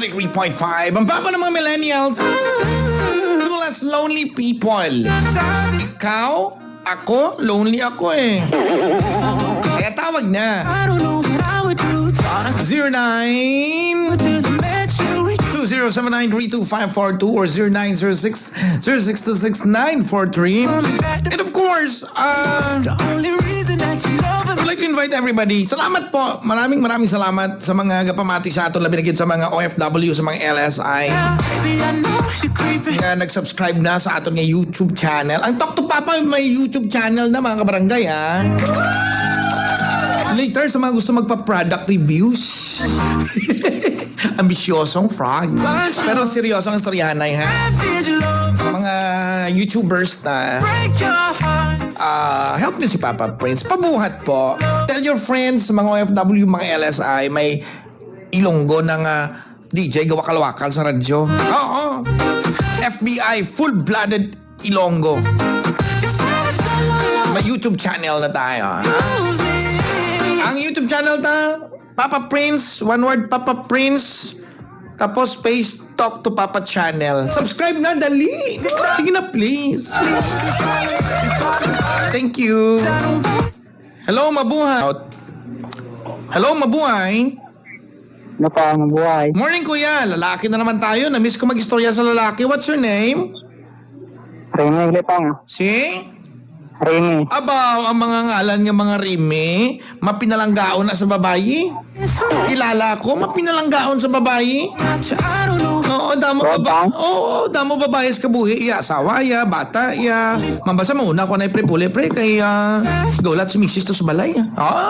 93.5. Ang baba ng mga millennials. To less lonely people. Ikaw, ako, lonely ako eh. Kaya tawag na. 09-207932542 or 0906-0626-943. And of course, I'd like to invite everybody. Salamat po. Maraming salamat sa mga gapamati sa aton, labi na gid sa mga OFW, sa mga LSI nga nag-subscribe na sa aton nga YouTube channel. Ang Talk to Papa may YouTube channel na, mga kabarangay, ha. Later, sa mga gusto magpa-product reviews. Ambisyosong frog. Pero seryosong istoryahanay, ha. Sa mga YouTubers na help nyo si Papa Prince. Pabuhat po. Tell your friends, mga OFW, mga LSI, may Ilonggo ng DJ gawa-kalawakal sa radyo. Oo. FBI, full-blooded Ilonggo. May YouTube channel na tayo, ha? Ang YouTube channel ta, Papa Prince, one word, Papa Prince, tapos space Talk to Papa channel. Subscribe na, dali. Sige na, please. Thank you. Hello, mabuhay. Hello, mabuhay. Ano pa, mabuhay? Morning, kuya. Lalaki na naman tayo. Na-miss ko mag-istorya sa lalaki. What's your name? Remy Litang. Si? Remy. Abaw, ang mga ngalan ng mga Rime, mapinalanggaon na sa babayi. Kilala ko, mapinalanggaon sa babayi. Oo, damo ba? Oo, damo babae sa kabuhi. Iya, asawa, iya, bata, iya. Mambasa muna ko na ipre-puli, pre, kay gulat si misis to sa balay. Oo.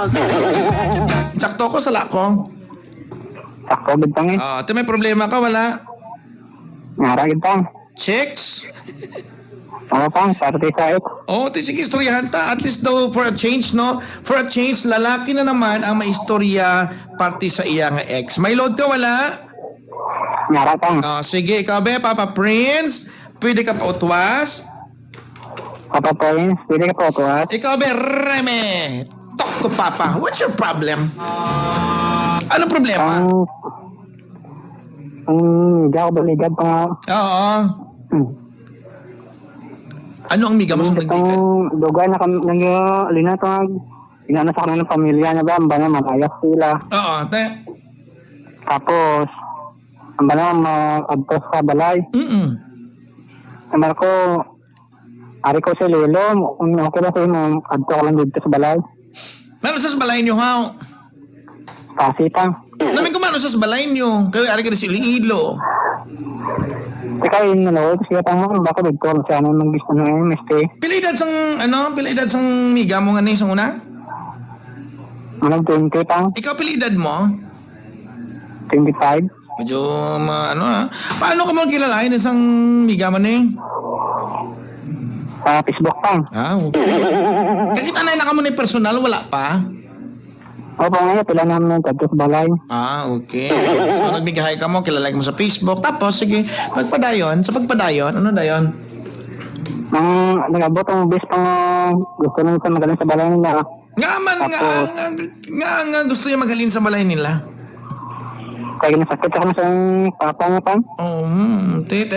Sakto ko sa lako. Ako, bintang eh. Ito may problema ka, wala? Ngara, bintang. Chicks? Ano pang, party sa it. Oh, sige, istoryahan ta. At least daw for a change, no? For a change, lalaki na naman ang may istorya party sa iyang ex. May load ka, wala? Ngara pang. Sige, ikaw be, Papa Prince. Pwede ka pa utwas. Papa Prince, pwede ka po tuwas. Ikaw be, Reme. Talk to Papa. What's your problem? Anong problema? Hindi ako baligad pa nga. Oo. Ano ang miga mo sa nagdikan? Itong dugay na kami, lina ito nga, inana sa kanila ng pamilya na ba, ang bana malayas sila. Oo, te. Tapos, ang bana mag-adtos sa balay. Ang ko, ari ko si Lilo, okay na sa'yo mo, adto ko lang dito sa balay. Meron sa balay nyo, ha? Kasi pa. Namin kumano sa balay nyo. Kaya ari ka na si Liilo. Ikaw yun nalaw, kasi katang mo, baka dito sa ano nang gusto na yun, meste. Pilidad sang miga mo nga na isang una? Anong 20 pang? Ikaw pilidad mo? 25? Medyo, paano ka mo kilalain isang miga mo na eh? Sa Facebook pang. Okay. Kasi tanay na ka mo na personal, wala pa? Opo ngayon, pila namin ng sa balay. Okay. So, nagbigahay ka mo, kilala mo sa Facebook. Tapos, sige, pagpadayon, ano dayon? Nag-abot ang best pang gusto nang sa magaling sa balay nila. Nga gusto niya maghalin sa balay nila. Kaya ginasakit ako na sa papa nga pang. Te.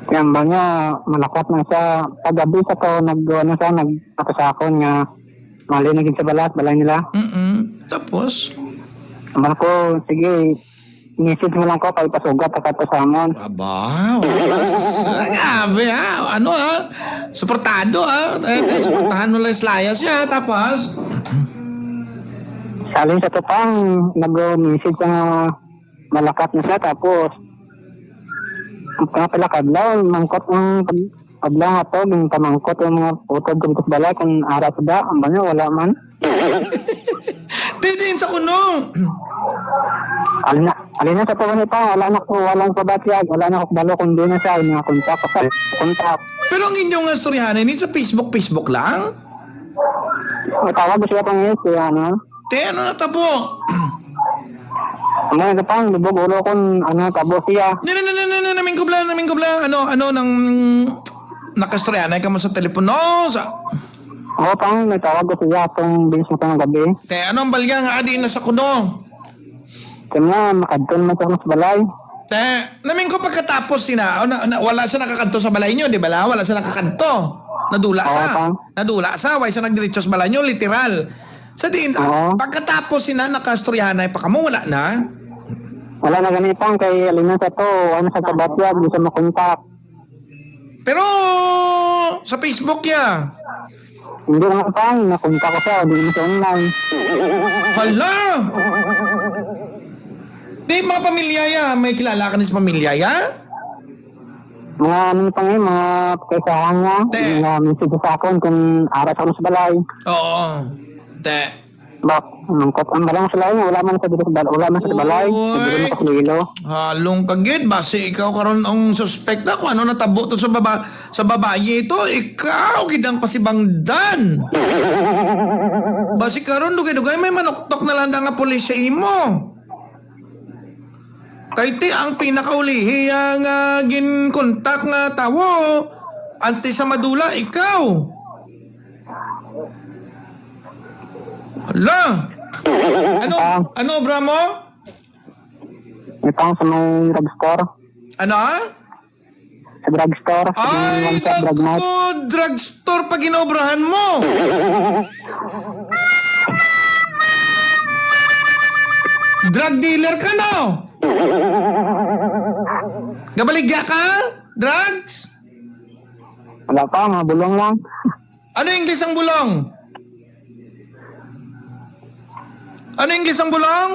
Kaya ba niya, malakwat na siya. Pag-gabi sa to, nagpapasakon nga malinagin sa balay nila. Tapos? Naman ko, sige, message mo lang ko kay pasugat at pasamon. Aba, grabe ha. Ano ha? Suportado ha. Suportahan mo lang slayas niya. Tapos? Salin sa tupang, nag-message na malakat na siya. Tapos, pala kadlaw, mangkot ng paglang ato, yung pamangkot yung mga putod dito sa balay, kung arat ba, ang banyo, wala man. Din sa kuno. Alina sa tuwan ito, walang pabatyag, wala na kakbalo, kung di na siya, yung mga kontak. Pero ang inyong storyahan, hindi sa Facebook lang? Tawag siya pang yes, ano? Te, ano na tabo? Ano na pang, lubog ulo kung tabo siya. Namin kubla. Ano nang nakastoryahan ka mo sa telepono? Oo, pang, may tawag ko siya itong bilis mo itong gabi. Te, ano ang balya nga adi na sa kuno? Kaya nga, makadton man sa balay. Namin ko pagkatapos wala siya nakakanto sa balay nyo, di ba la? Wala siya nakakanto. Nadula sa, wala siya nagdiretso sa balay nyo, literal. Sa din, pagkatapos nakastoryahanay pa kamo, wala na? Wala na ganitang, kay alinan sa to, sa kabatyag, di sa makontak. Pero, sa Facebook ya. Hindi naman pang, nakontak ko siya, di mo sa online. Hala! Di, mga pamilya ya, may kilala ka sa pamilya ya? Mga mga kaisahan nga, mga message sa akin kung aras ako sa balay. Oo. Mangkot ang balang sila yun, wala man sa balay, hindi mo sa lilo. Halong kagid, base ikaw karon ang suspekta kung ano natabo to sa babae ito, ikaw gidang pasibangdan. Base karon dugay-dugay may manuktok na lang nga pulisya imo. Kay ti ang pinakaulihi nga ginkontak nga tawo anti sa madula ikaw. Hala! Ano obra mo? Ito sa may drugstore. Ano? Sa drugstore. Ay, naku, drugstore pag inobrahan mo. Drug dealer ka, no? Gabaligya ka? Drugs? Wala pa, mga bulong lang. Ano English ang bulong? Ano English ang bulong?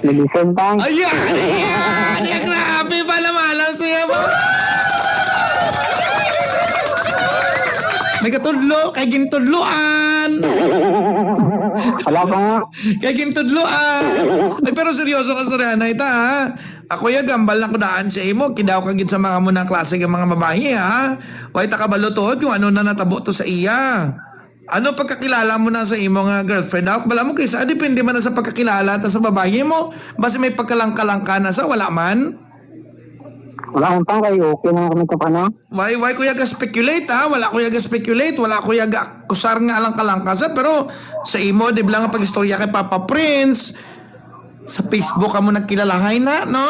Medicine pa. Ayan! Grabe pala malam siya ba? May katudlo, kay gintudloan. Wala pa nga. Kay gintudloan. Ay, pero seryoso ka storya na ita, ha? Ako ya gambal na kudaan sa imo, kidaw kagid sa mga munang klase ng mga babae, ha? Way takabalutod kung ano na natabo to sa iya. Ano pagkakilala mo na sa imo nga girlfriend? Bala mo kaysa, depende man na sa pagkakilala ta sa babae mo. Basta may pagkalangkalangka na sa wala man. Wala man pa kayo, okay na kami ito ano? Why kuya ga-speculate, ha? Wala kuya ga-speculate, wala kuya ga-kusar nga alangkalangka sa. Pero sa imo, di ba nga pag-istorya kay Papa Prince, sa Facebook ka mo nagkilalahay na, no?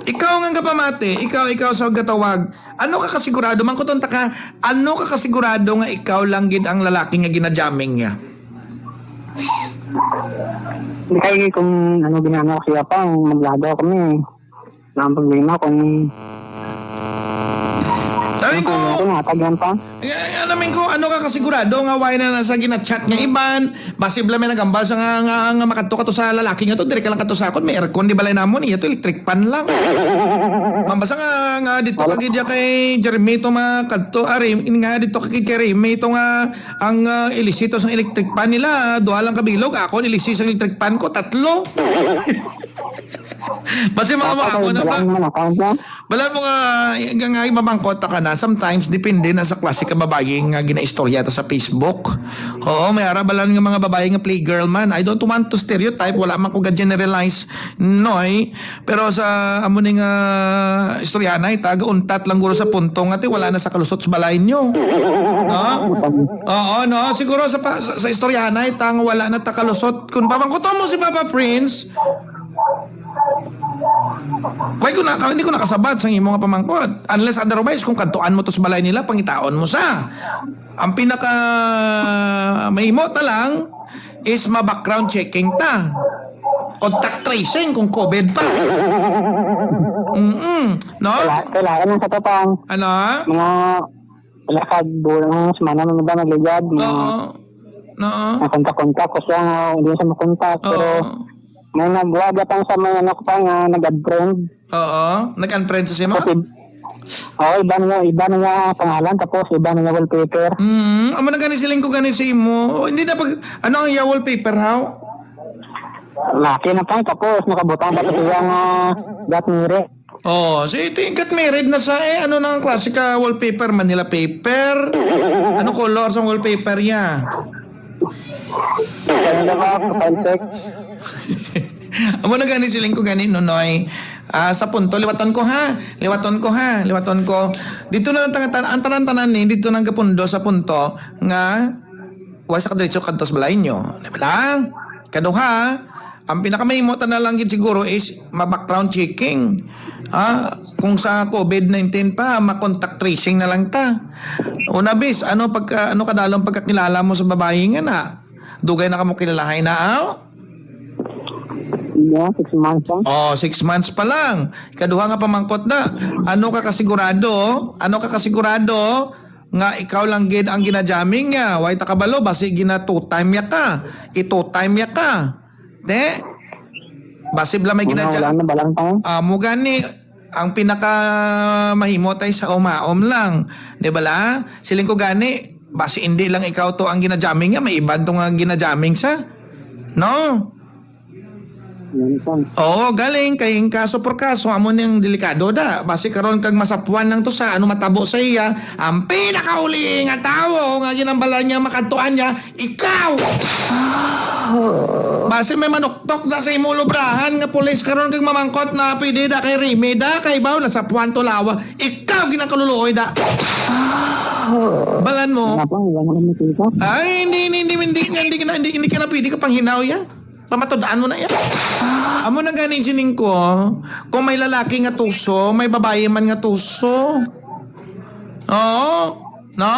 Ikaw nga kapamate, ikaw sa gatawag, ano ka kasigurado, man ko tonta ka, ano ka kasigurado nga ikaw lang gid ang lalaki nga ginajaming niya? Hindi kayo kung ano ginano ko siya pa, maglado kami. Wala ang problema kung Sabi ko, natagyan pa. alamin ko, ano ka kasigurado nga why na nasa ginachat niya iban, basibla may nagambal sa nga makadto ka to sa lalaki nga to, dire ka lang kato sa akon, may aircon di balay namon, iya to electric fan lang. Mambasa nga dito kagid ya kay Jeremy to makadto, ari nga dito kagid kay Jeremy to nga ang ilisito sa electric fan nila, duha lang kabilog, ako ilisito sa electric fan ko, 3. Basta mga ako na ba? Balan mo nga mabangkot ka na. Sometimes, depende na sa klase ka babae nga ginaistorya ta sa Facebook. Oo, may arabalan nga mga babae nga playgirl man. I don't want to stereotype. Wala man ko ga-generalize. Noy. Pero sa amo ni nga istoryanay, taga-untat lang guro sa punto nga wala na sa kalusot sa balay nyo. No? Oo, no? Siguro sa istoryanay, wala na ta kalusot. Kung pabangkot mo si Papa Prince, hindi ko nakasabat sa imo nga pamangkot. Unless otherwise, kung kantuan mo to sa balay nila, pangitaon mo sa. Ang pinaka mahimo ta lang is ma-background checking ta. Contact tracing kung COVID pa. No? Kailangan ng sa totong. Ano? Mga lakad bulang semana mga ba nagligad. No. Nakontak-kontak ko siya nga hindi siya makontak. Pero may nagwaga pang sa mga anak pa nga nag-unfriend. Oo. Nag-unfriend sa simo? Oo, iba na nga pangalan tapos iba na nga wallpaper. Amo na gani siling ko gani si mo. Hindi na pag ano ang wallpaper how? Laki na pa tapos nakabutang pa siya nga got married. Oh, so got married na sa ano nang klase ka wallpaper, Manila paper. Ano color sa wallpaper niya? Ano ba contact? Amo na gani siling ko gani nonoy. Sa punto liwaton ko. Dito na ang tanan ni dito nang gapundo sa punto nga Wa sa kadiretso kadtos balay nyo. Di ba lang? Kaduha, ang pinakamahimutan na lang gid siguro is ma-background checking. Kung sa COVID-19 pa, ma-contact tracing na lang ta. Una bis, ano kadalong pagkakilala mo sa babae nga na? Dugay na kamo kilalahay na Yeah, 6 months lang. 6 months pa lang. Kaduha nga pamangkot na. Ano ka kasigurado nga ikaw lang gid ang ginajamming niya. Way ta kabalo basi gina 2-time ya ka. I-2-time ya ka. De. Basi bla may Wala ginajam. na balang pa. Mo gani ang pinaka mahimo tay sa umaom lang. Di ba la? Siling ko gani basi hindi lang ikaw to ang ginajamming niya, may iban to nga ginajamming sa. No? Yan pa. Oo, galing kayong kaso por kaso amo niyang delikado da. Basi karon kag masapuan lang to sa ano matabo sa iya, ang pinakauli nga tawo nga ginambalan niya makantuan niya, ikaw. Basi may manuktok na sa imulubrahan nga pulis karon kag mamangkot na pwede da kay Rime da kay baw na sa puan to lawa. Ikaw ginakaluluoy da. Balan mo. Wala pa, wala na makita. Ay, hindi ka na pwede ka pang hinaw ya. Pamatodaan mo na yan. Amo na ganin sining ko, kung may lalaki nga tuso, may babae man nga tuso. Oo, no?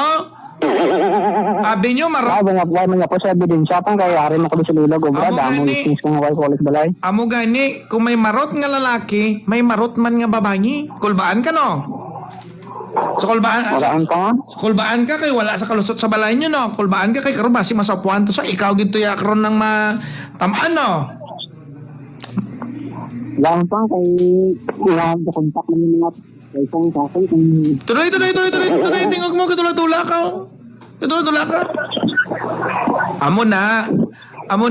Abi nyo, Nga po sa ebidensya pang kaya rin ako sa lilo. Gobra, Amo damo gani. istis ko nga kayo college balay. amo gani, kung may marot nga lalaki, may marot man nga babae. Kulbaan ka no? So kulbaan, Walaan pa nga. kulbaan ka kay wala sa kalusot sa balay nyo no? Kulbaan ka kay karon basi masapuan to sa ikaw gito ya karon ng tamaan no? Walaan pa kay kontak namin mga kaisang sa akin kung Tuloy, tingog mo, katula-tula ka. Katula-tula ka. Amo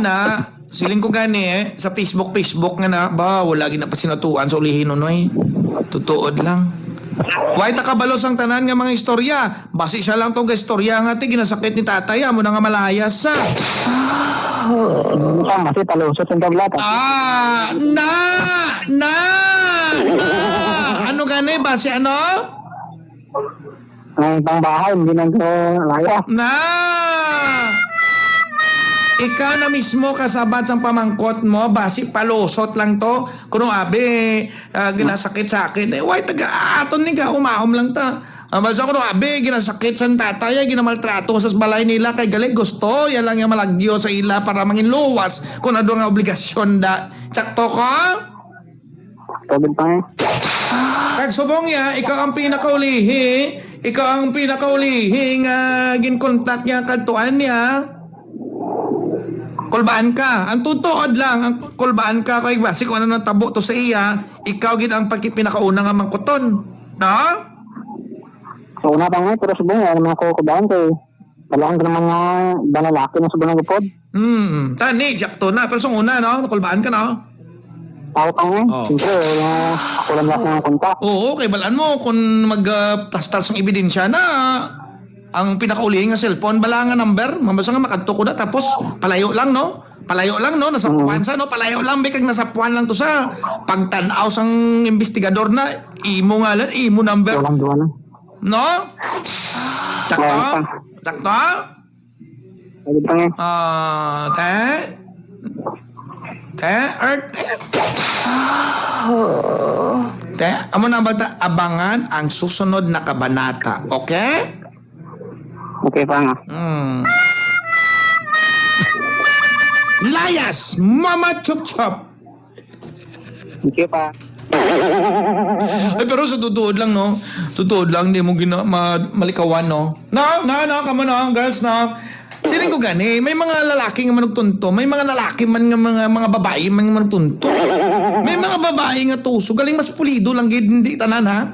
na, siling ko gani sa Facebook nga na, ba, wala gina pa sinatuan sa ulihin nunoy. Tutuod lang. Why takabalos ang tanan nga mga istorya? Basi siya lang tong istorya nga ti ginasakit ni tatay, amo na nga malayas sa. kasi talusot ang tablata. Na! Ano gani, basi ano? Ang pangbahay, hindi nang ko laya. Na! Ikaw na mismo kasabat sa pamangkot mo, basi palusot lang to. Kuno abe, ginasakit sa akin. Why taga-aton ni ka, umahom lang ta. Basta kuno abe, ginasakit sa tatay, ginamaltrato sa balay nila. Kay gali, gusto, yan lang yung malagyo sa ila para mangin luwas. Kung ano nga obligasyon da. Tsakto ka? Tobin pa nga. Kag subong ya, ikaw ang pinakaulihi nga ginkontak niya kadtuan niya. Kulbaan ka. Ang tutuod lang, ang kulbaan ka kay basi kung ano nang tabo to sa iya, ikaw gid ang pinakauna nga mangkuton. No? So una pa nga, pero subong nga naman ako kubaan kay wala kang naman nga balalaki na subong ng upod. Tani, sakto na. Pero sa una, no? Kulbaan ka, no? Tao pa nga. Oh. Siyempre, ako lang lahat ng kontak. Oo, kay balaan mo kung mag-tas-tas ang ebidensya na ang pinakauli nga cellphone bala nga number, mabasa nga makadto ko na tapos palayo lang no? Nasa puwansa no? Palayo lang bikag nasa puwan lang to sa pagtanaw sang investigador na imo nga lang, imo number. Duwa lang. No? Takto? Tobin pa nga. Amo na bata, abangan ang susunod na kabanata. Okay? Okay pa nga. Layas! Mama Chup-Chup! Okay pa. Ay, pero sa tutuod lang, no? Tutuod lang, di mo malikawan, no? No, come on, girls, no? Siling ko gani, may mga lalaki nga manugtunto, may mga lalaki man nga mga babae man nga manugtunto. May mga babae nga tuso, galing mas pulido lang gid, hindi tanan ha.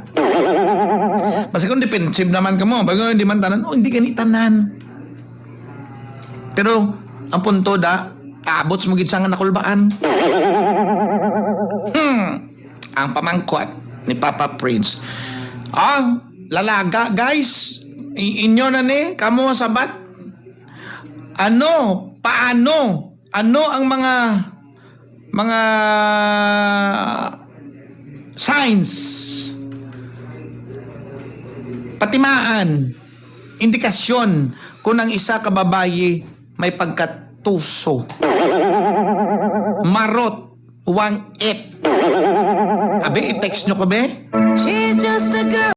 Basta kung defensive naman ka mo, bago hindi man tanan, hindi gani tanan. Pero ang punto da, abot mo gid sa nga nakulbaan. Ang pamangkot ni Papa Prince. Lalaga, guys, inyo na ni, kamo sabat. Paano ang mga signs, patimaan, indikasyon kung ang isa ka babae may pagkatuso. Marot, wang it. Abe, i-text nyo ko, be? She's just a girl.